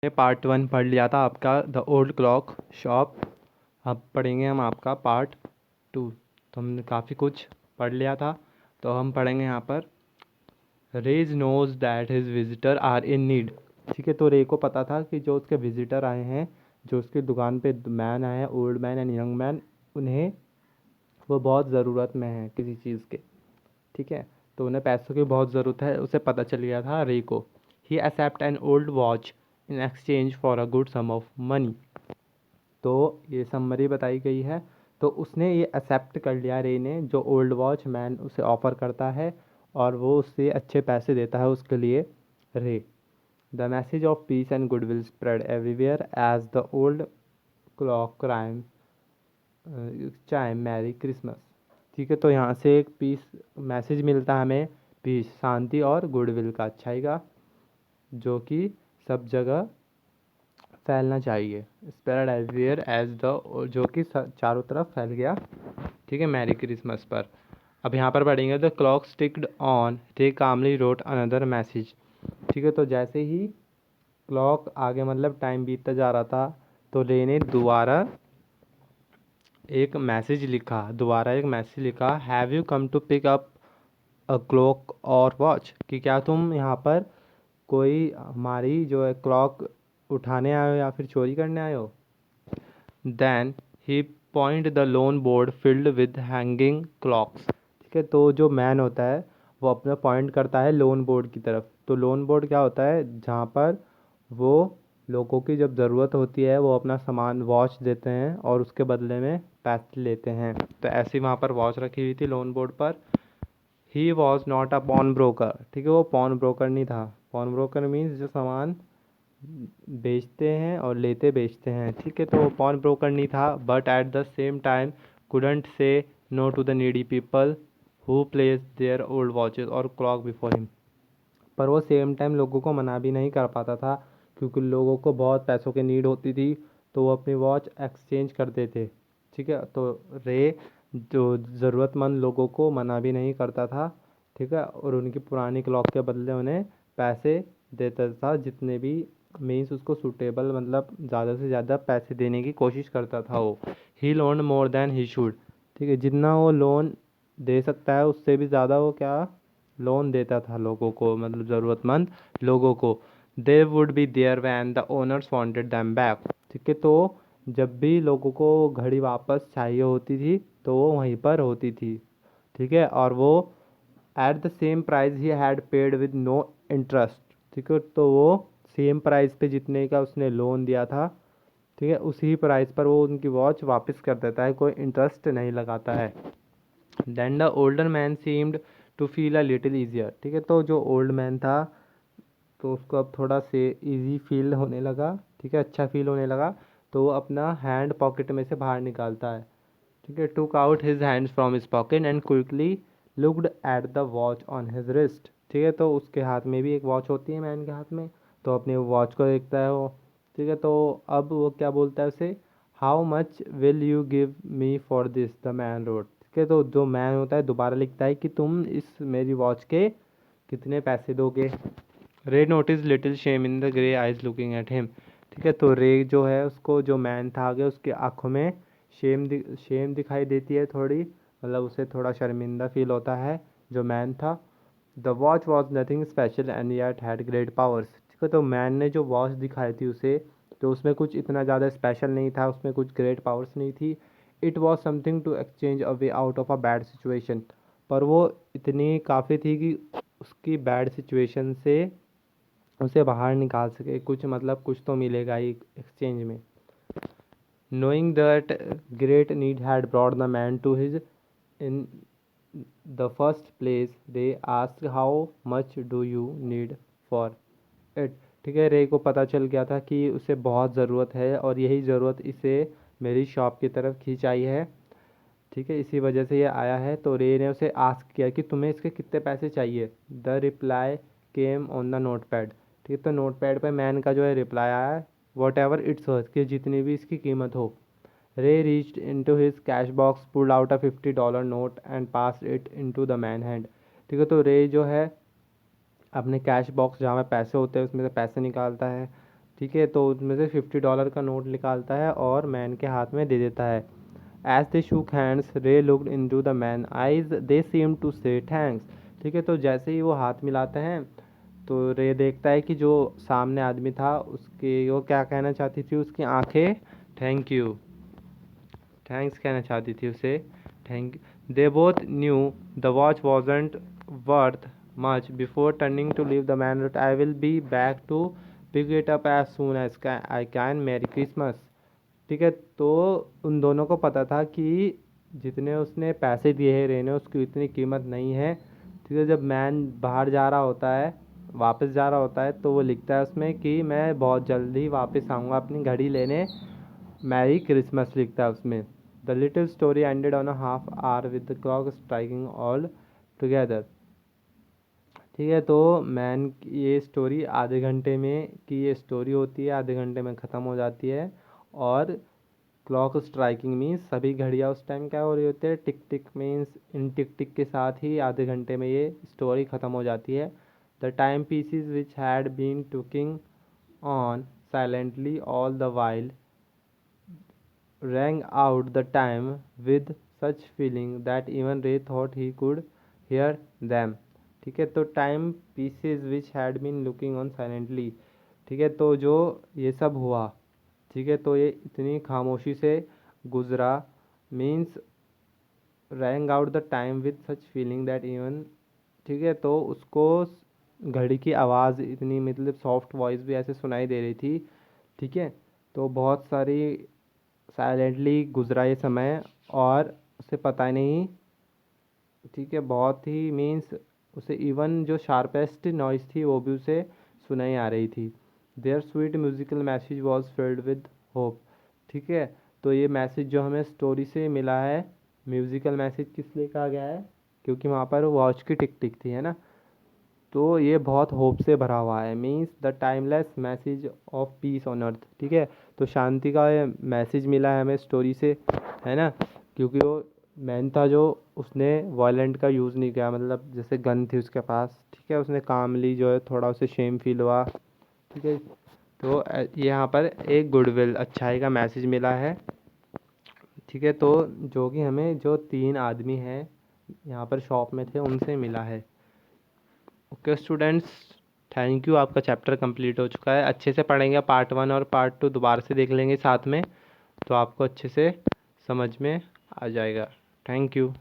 Part 1 पढ़ लिया था आपका द ओल्ड क्लॉक शॉप। अब पढ़ेंगे हम आपका पार्ट 2। तो हमने काफ़ी कुछ पढ़ लिया था, तो हम पढ़ेंगे यहाँ पर Rae knows that his visitor are in need. ठीक है, तो रे को पता था कि जो उसके विजिटर आए हैं, जो उसकी दुकान पे मैन आए हैं, old man and young man, उन्हें वो बहुत ज़रूरत में है किसी चीज़ के। ठीक है, तो उन्हें पैसों की बहुत ज़रूरत है, उसे पता चल गया था रे को। He accept an old watch in exchange for a good sum of money. तो ये समरी बताई गई है। तो उसने ये एक्सेप्ट कर लिया रे ने, जो ओल्ड वॉच मैन उसे ऑफ़र करता है और वो उससे अच्छे पैसे देता है उसके लिए Rae. The message of peace and goodwill spread everywhere as the old clock crime chime merry Christmas. ठीक है, तो यहाँ से एक पीस मैसेज मिलता है हमें, पीस शांति और गुडविल का, अच्छाई का, जो कि सब जगह फैलना चाहिए। स्प्रेड एवरीवेयर एज द, जो कि चारों तरफ फैल गया। ठीक है, मैरी क्रिसमस पर। अब यहाँ पर पढ़ेंगे द क्लॉक स्टिक्ड ऑन रे कामली रोट अनदर मैसेज। ठीक है, तो जैसे ही क्लॉक आगे मतलब टाइम बीतता जा रहा था, तो रे ने दोबारा एक मैसेज लिखा have you come to pick up a clock और वॉच, कि क्या तुम यहाँ पर कोई हमारी जो है क्लॉक उठाने आए हो या फिर चोरी करने आए हो। Then he point the loan board filled with hanging clocks. ठीक है, तो जो मैन होता है वो अपना पॉइंट करता है लोन बोर्ड की तरफ। तो लोन बोर्ड क्या होता है, जहाँ पर वो लोगों की जब ज़रूरत होती है वो अपना सामान वॉच देते हैं और उसके बदले में पैसे लेते हैं। तो ऐसी वहाँ पर वॉच रखी हुई थी लोन बोर्ड पर। He was not a pawn broker. ठीक है, वो पॉन ब्रोकर नहीं था। पॉन ब्रोकर मीन्स जो सामान बेचते हैं और लेते बेचते हैं। ठीक है, तो वो पॉन ब्रोकर नहीं था, but at the same time couldn't say no to the needy people who place their old watches और क्लॉक बिफोर हिम। पर वो सेम टाइम लोगों को मना भी नहीं कर पाता था, क्योंकि लोगों को बहुत पैसों की नीड होती थी, तो वो अपनी वॉच एक्सचेंज करते थे। ठीक है, तो रे जो ज़रूरतमंद लोगों को मना भी नहीं करता था। ठीक है, और उनकी पुरानी क्लॉक के बदले उन्हें पैसे देता था, जितने भी मीन्स उसको सूटेबल, मतलब ज़्यादा से ज़्यादा पैसे देने की कोशिश करता था वो। He loan more than he should. ठीक है, जितना वो लोन दे सकता है उससे भी ज़्यादा वो क्या लोन देता था लोगों को, मतलब ज़रूरतमंद लोगों को। They would be there when the owners wanted them back. ठीक है, तो जब भी लोगों को घड़ी वापस चाहिए होती थी तो वो वहीं पर होती थी। ठीक है, और वो at the same price he had paid with no interest. ठीक है, तो वो सेम प्राइस पे जितने का उसने लोन दिया था, ठीक है, उसी प्राइस पर वो उनकी वॉच वापस कर देता है, कोई इंटरेस्ट नहीं लगाता है। Then the older man seemed to feel a little easier. ठीक है, तो जो ओल्ड मैन था तो उसको अब थोड़ा से इजी फील होने लगा। ठीक है, अच्छा फील होने लगा, तो वो अपना हैंड पॉकेट में से बाहर निकालता है। ठीक है, टूक out his hands from his pocket and quickly looked at the watch on his wrist. ठीक है, तो उसके हाथ में भी एक वॉच होती है मैन के हाथ में, तो अपनी वॉच को देखता है वो। ठीक है, तो अब वो क्या बोलता है उसे, how much will you give me for this, the main road. ठीक है, तो जो मैन होता है दोबारा लिखता है कि तुम इस मेरी वॉच के कितने पैसे दोगे। रे notice little shame in the grey eyes looking at him. ठीक है, तो रे जो है उसको, जो मैन था आगे, उसकी आंखों में शेम दिखाई देती है थोड़ी, मतलब उसे थोड़ा शर्मिंदा फील होता है जो मैन था। The watch was nothing special and yet had great powers. ठीक है, तो मैन ने जो वॉच दिखाई थी उसे, तो उसमें कुछ इतना ज़्यादा स्पेशल नहीं था, उसमें कुछ ग्रेट पावर्स नहीं थी। It was something to exchange a way out of a bad situation. पर वो इतनी काफ़ी थी कि उसकी बैड सिचुएशन से उसे बाहर निकाल सके, कुछ मतलब कुछ तो मिलेगा ही एक्सचेंज में। Knowing that great need had brought the man to his in the first place, they asked how much do you need for it। ठीक है, रे को पता चल गया था कि उसे बहुत ज़रूरत है और यही ज़रूरत इसे मेरी शॉप की तरफ खींच आई है। ठीक है, इसी वजह से ये आया है। तो रे ने उसे आस्क किया कि तुम्हें इसके कितने पैसे चाहिए। The reply came on the note pad. ठीक है, तो नोट पैड पर मैन का जो है रिप्लाई आया है, वॉट एवर इट्स वर्थ, कि जितनी भी इसकी कीमत हो। रे reached into his cash box, pulled out a $50 note and pass it into the man hand. ठीक है, तो रे जो है अपने कैश बॉक्स जहाँ में पैसे होते हैं उसमें से पैसे निकालता है। ठीक है, तो उसमें से $50 का नोट निकालता है और मैन के हाथ में दे देता है। As they shook hands Rae looked into the man eyes they seem to say thanks. ठीक है, तो जैसे ही वो हाथ मिलाते हैं तो रे देखता है कि जो सामने आदमी था उसके वो क्या कहना चाहती थी, उसकी आंखें थैंक यू थैंक्स कहना चाहती थी उसे। Thank they both knew the watch wasn't worth much before turning to leave the man wrote I will be back to pick it up as soon as I can merry Christmas. ठीक है, तो उन दोनों को पता था कि जितने उसने पैसे दिए हैं रे ने उसकी इतनी कीमत नहीं है। ठीक है, जब मैन बाहर जा रहा होता है, वापस जा रहा होता है, तो वो लिखता है उसमें कि मैं बहुत जल्दी वापस आऊँगा अपनी घड़ी लेने, मैरी क्रिसमस लिखता है उसमें। The little story ended on a half hour with the clock striking all together. ठीक है, तो मैन ये स्टोरी आधे घंटे में की ये स्टोरी होती है, आधे घंटे में ख़त्म हो जाती है। और क्लॉक स्ट्राइकिंग मीन्स सभी घड़ियाँ उस टाइम क्या हो रही होती है, टिक टिक मीन्स इन टिक टिक के साथ ही आधे घंटे में ये स्टोरी ख़त्म हो जाती है। The time pieces which had been tucking on silently all the while rang out the time with such feeling that even Ray thought he could hear them। ठीक है, तो time pieces which had been looking on silently. ठीक है, तो जो ये सब हुआ, ठीक है, तो ये इतनी खामोशी से गुजरा means wrong out the time with such feeling that even. ठीक है, तो उसको घड़ी की आवाज़ इतनी मतलब सॉफ्ट वॉइस भी ऐसे सुनाई दे रही थी। ठीक है, तो बहुत सारी साइलेंटली गुजरा ये समय और उसे पता ही नहीं। ठीक है, बहुत ही मीन्स उसे इवन जो शार्पेस्ट नॉइस थी वो भी उसे सुनाई आ रही थी। Their sweet musical message was filled with hope. ठीक है, तो ये मैसेज जो हमें स्टोरी से मिला है, म्यूजिकल मैसेज किस लिए कहा गया है, क्योंकि वहाँ पर वॉच की टिक टिक थी, है ना। तो ये बहुत होप से भरा हुआ है means the timeless message of piece on earth. ठीक है, तो शांति का ये मैसेज मिला है हमें स्टोरी से, है ना, क्योंकि वो मैन था जो उसने वायलेंट का यूज़ नहीं किया, मतलब जैसे गन थी उसके पास। ठीक है, उसने काम ली जो है, थोड़ा उसे शेम फील हुआ। ठीक है, तो ये यहाँ पर एक गुडविल अच्छाई का मैसेज मिला है। ठीक है, तो जो कि हमें जो 3 आदमी हैं यहाँ पर शॉप में थे उनसे मिला है। ओके स्टूडेंट्स, थैंक यू, आपका चैप्टर कंप्लीट हो चुका है। अच्छे से पढ़ेंगे, पार्ट 1 और पार्ट 2 दोबारा से देख लेंगे साथ में, तो आपको अच्छे से समझ में आ जाएगा। Thank you.